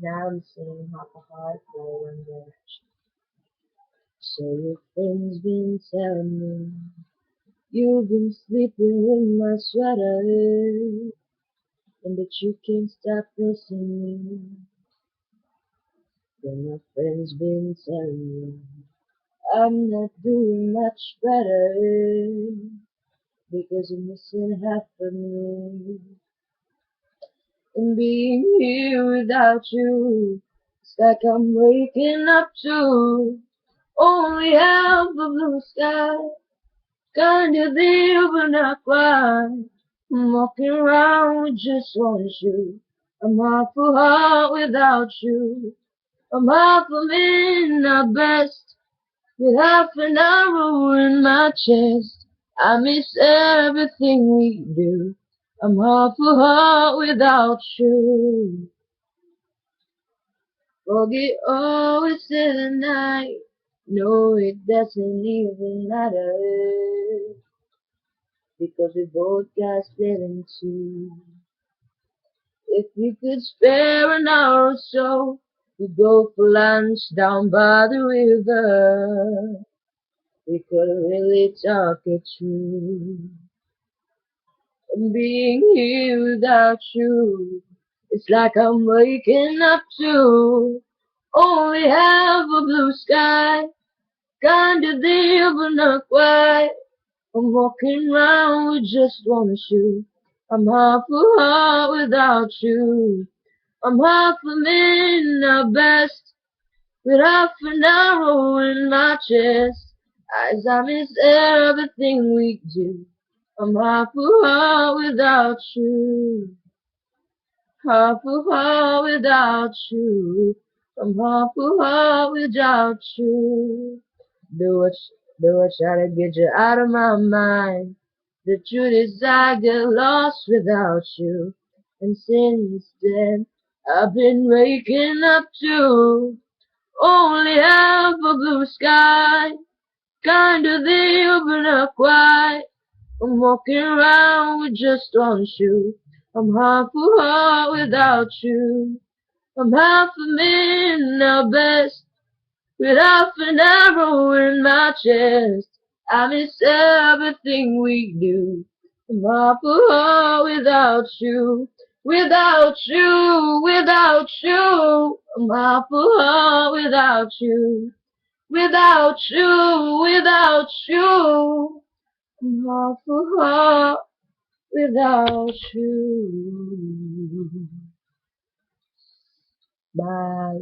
Now I'm singing half a heart by One Direction. So your friend's been telling me you've been sleeping with my sweater, and that you can't stop missing me. Then my friend's been telling me I'm not doing much better because you're missing half of me. And being here without you, it's like I'm waking up to only half a blue sky. Kinda there but not quite. I'm walking around with just one shoe. I'm half a heart without you. I'm half a man at best, with half an arrow in my chest. I miss everything we do. I'm half a heart without you. Forget all we said at night. No, it doesn't even matter, because we both got split in two. If we could spare an hour or so, we'd go for lunch down by the river. We could really talk it through. And being here without you, it's like I'm waking up to only half a blue sky. Kinda there but not quite. I'm walking around with just one shoe. I'm half a heart without you. I'm half a man at best, with half an arrow in my chest. As I miss everything we do. I'm half a heart without you. Half a heart without you. I'm half a heart without you. Do I try to get you out of my mind? The truth is I get lost without you. And since then I've been waking up to only half a blue sky. Kinda there but not quite. I'm walking around with just one shoe. I'm half a heart without you. I'm half a man at best, with half an arrow in my chest. I miss everything we do. I'm half a heart without you. Without you, without you. I'm half a heart without you. Without you, without you. I'm half a heart without you. Bye.